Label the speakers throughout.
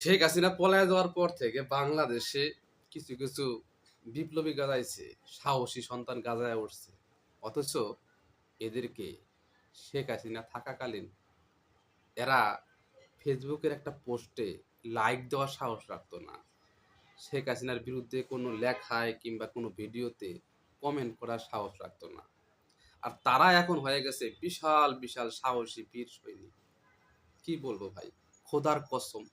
Speaker 1: শেখ হাসিনা পলায় যাওয়ার পর থেকে বাংলাদেশে কিছু কিছু বিপ্লবী গাজাইছে, সাহসী সন্তান গাজায় উঠছে। অথচ এদেরকে শেখ হাসিনা থাকাকালীন এরা ফেসবুকের একটা পোস্টে লাইক দেওয়ার সাহস রাখতো না। শেখ হাসিনার বিরুদ্ধে কোনো লেখায় কিংবা কোনো ভিডিওতে কমেন্ট করার সাহস রাখতো না। আর তারা এখন হয়ে গেছে বিশাল বিশাল সাহসী বীর সৈনিক। কি বলবো ভাই, খোদার কসম,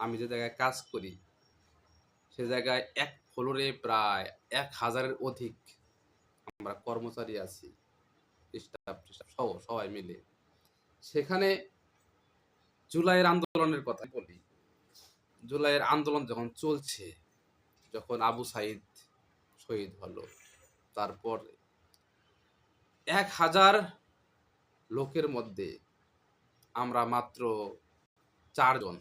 Speaker 1: আমি যে জায়গায় কাজ করি সে জায়গায় এক ফ্লোরে প্রায় ১,০০০-এর অধিক আমরা কর্মচারী আছি, স্টাফ সহ সবাই মিলে। সেখানে জুলাইয়ের আন্দোলনের কথা বলি। জুলাইয়ের আন্দোলন যখন চলছে, যখন আবু সাইদ শহীদ হলো, তারপর ১,০০০ লোকের মধ্যে আমরা মাত্র ৪ জন,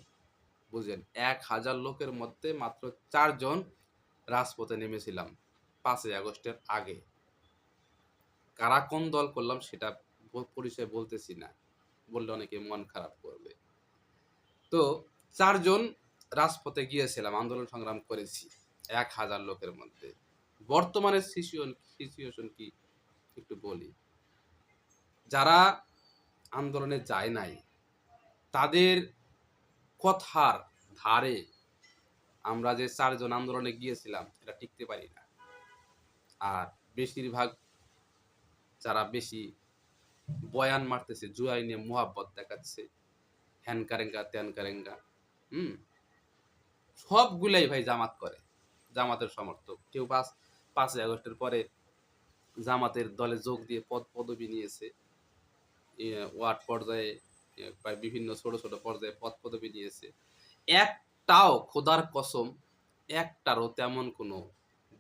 Speaker 1: বুঝলেন, ১,০০০ লোকের মধ্যে মাত্র ৪ জন রাজপথে নেমেছিলাম ৫ই আগস্টের আগে। কারা কোন দল করলাম সেটা পরিচয় বলতেছি না, বললে অনেকে মন খারাপ করবে। তো ৪ জন রাজপথে গিয়েছিলাম, আন্দোলন সংগ্রাম করেছি ১,০০০ লোকের মধ্যে। বর্তমানে সিচুয়েশন কি একটু বলি। যারা আন্দোলনে যায় নাই তাদের কথার ধারে আমরা যে ৪ জন আন্দোলনে গিয়েছিলাম এটা টিকতে পারি না। আর বেশিরভাগ যারা বেশি বয়ান মারতেছে, জুয়াই নিয়ে মোহাব্বত দেখাচ্ছে, হ্যান কারেঙ্গা ত্যান কারেঙ্গা, হুম, সবগুলাই ভাই জামাত করে, জামাতের সমর্থক। কেউ ৫ই আগস্টের পরে জামাতের দলে যোগ দিয়ে পদ পদবি নিয়েছে, ওয়ার্ড পর্যায়ে প্রায় বিভিন্ন ছোট ছোট পর্যায়ে পদ পদবি নিয়েছে। একটাও, খোদার কসম, একটারও তেমন কোনো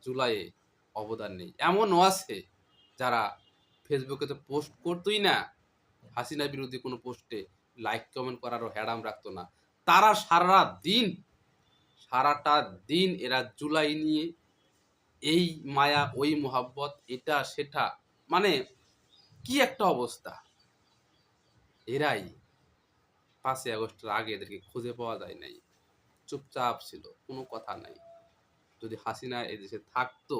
Speaker 1: জুলাইয়ে অবদান নেই। এমনও আছে যারা ফেসবুকে তো পোস্ট করতোই না, হাসিনা বিরোধী কোনো পোস্টে লাইক কমেন্ট করারও হ্যাডাম রাখতো না। তারা সারাটা দিন এরা জুলাই নিয়ে এই মায়া ওই মোহাব্বত এটা সেটা, মানে কি একটা অবস্থা। এরাই ৫ই আগস্টের আগে এদেরকে খুঁজে পাওয়া যায় নাই, চুপচাপ ছিল, কোনো কথা নাই। যদি হাসিনা এদেশে থাকতো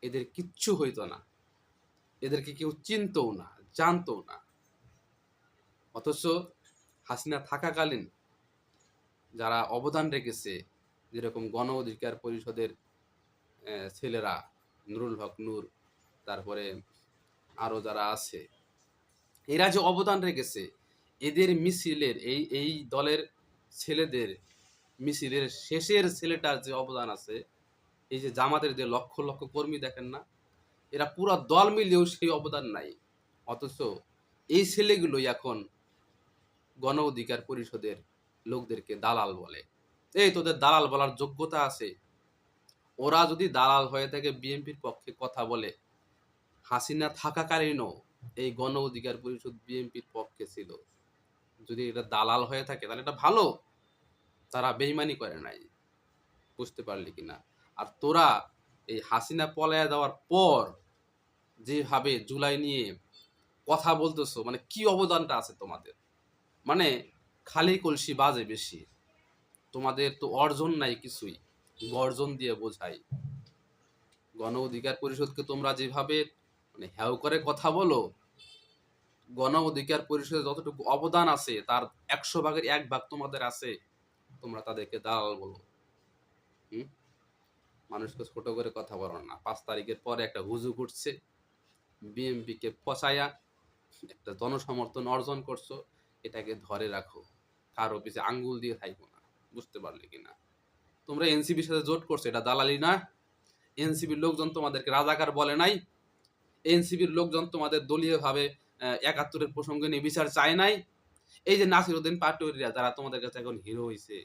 Speaker 1: এদের কিচ্ছু হইতো না, এদেরকে কেউ চিনতও না, জানতও না। অথচ হাসিনা থাকাকালীন যারা অবদান রেখেছে, যেরকম গণ অধিকার পরিষদের ছেলেরা, নুরুল হক নূর, তারপরে আরও যারা আছে, এরা যে অবদান রেখেছে, এদের মিছিলের এই এই দলের ছেলেদের মিছিলের শেষের ছেলেটার যে অবদান আছে, এই যে জামাতের যে লক্ষ লক্ষ কর্মী দেখেন না, এরা পুরো দল মিলিয়েও সেই অবদান নাই। অথচ এই ছেলেগুলোই এখন গণ অধিকার পরিষদের লোকদেরকে দালাল বলে। এই তোদের দালাল বলার যোগ্যতা আছে? ওরা যদি দালাল হয়ে থাকে বিএনপির পক্ষে কথা বলে, হাসিনা থাকাকালীনও এই গণ অধিকার পরিষদ বিএনপির পক্ষে ছিল। যদি এটা দালাল হয়ে থাকে তাহলে এটা ভালো, তারা বেইমানি করে নাই। বুঝতে পারলি কিনা? আর তোরা এই হাসিনা পলায়া যাওয়ার পর যেভাবে জুলাই নিয়ে কথা বলতেছো, মানে কি অবদানটা আছে তোমাদের? মানে খালি কলসি বাজে বেশি, তোমাদের তো অর্জন নাই কিছুই, গর্জন দিয়ে বোঝাই। গণ অধিকার পরিষদকে তোমরা যেভাবে মানে হ্যাও করে কথা বলো, গণ অধিকার পরিষদের যতটুকু অবদান আছে তার ১০০ ভাগের ১ ভাগ তোমাদের আছে, তোমরা তাদেরকে দালাল বলো। হুম, মানুষকে ছোট করে কথা বলো না। ৫ তারিখের পরে একটা হুজুগ উঠছে, বিএনপিকে পচাইয়া একটা জনসমর্থন অর্জন করছো, এটাকে ধরে রাখো, কারো পিছে আঙ্গুল দিয়ে থাইকো না। বুঝতে পারলে কিনা? তোমরা এনসিপির সাথে জোট করছো, এটা দালালি না? এনসিপির লোকজন তোমাদেরকে রাজাকার বলে নাই? এনসিপির লোকজন তোমাদের দলীয়ভাবে ৭১-এর প্রসঙ্গে নিয়ে বিচার চায় নাই? এই যে নাসিরউদ্দিন পাটোয়ারিরা যারা তোমাদের কাছে এখন হিরো হইছে,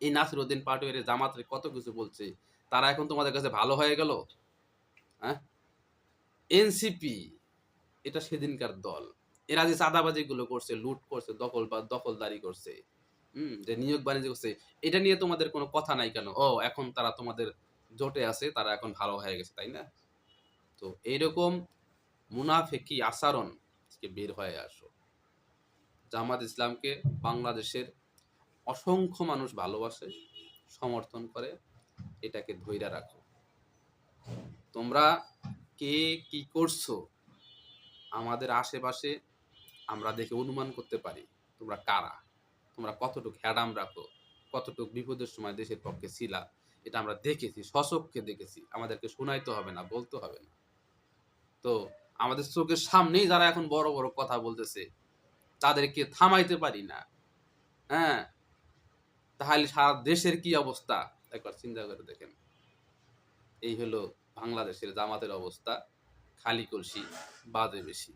Speaker 1: এই নাসিরউদ্দিন পাটোয়ারি জামাতের কত কিছু বলছে, তারা এখন তোমাদের কাছে ভালো হয়ে গেল? হ্যাঁ, এনসিপি এটা সেদিনকার দল। এরা যে চাঁদাবাজি গুলো করছে, লুট করছে, দখলদারি করছে, যে নিয়োগ বাণিজ্য করছে, এটা নিয়ে তোমাদের কোনো কথা নাই কেন? ও এখন তারা তোমাদের জোটে আছে, তারা এখন ভালো হয়ে গেছে, তাই না? তো এইরকম মুনাফেকি আচরণ থেকে বের হয়ে আসো। জামাত ইসলামকে বাংলাদেশের অসংখ্য মানুষ ভালোবাসে, সমর্থন করে। এটাকে ধইরা রাখো। তোমরা কে কি করছো আমাদের আশেপাশে আমরা দেখে অনুমান করতে পারি তোমরা কারা, তোমরা কতটুকু হ্যাডাম রাখো, কতটুকু বিপদের সময় দেশের পক্ষে ছিলা। এটা আমরা দেখেছি, স্বচক্ষে দেখেছি, আমাদেরকে শোনাইতে হবে না, বলতে হবে না। তো আমাদের চোখের সামনেই যারা এখন বড় বড় কথা বলতেছে তাদেরকে থামাইতে পারি না, হ্যাঁ, তাহলে সারা দেশের কি অবস্থা একবার চিন্তা করে দেখেন। এই হলো বাংলাদেশের জামাতের অবস্থা, খালি কলসি বাজে বেশি।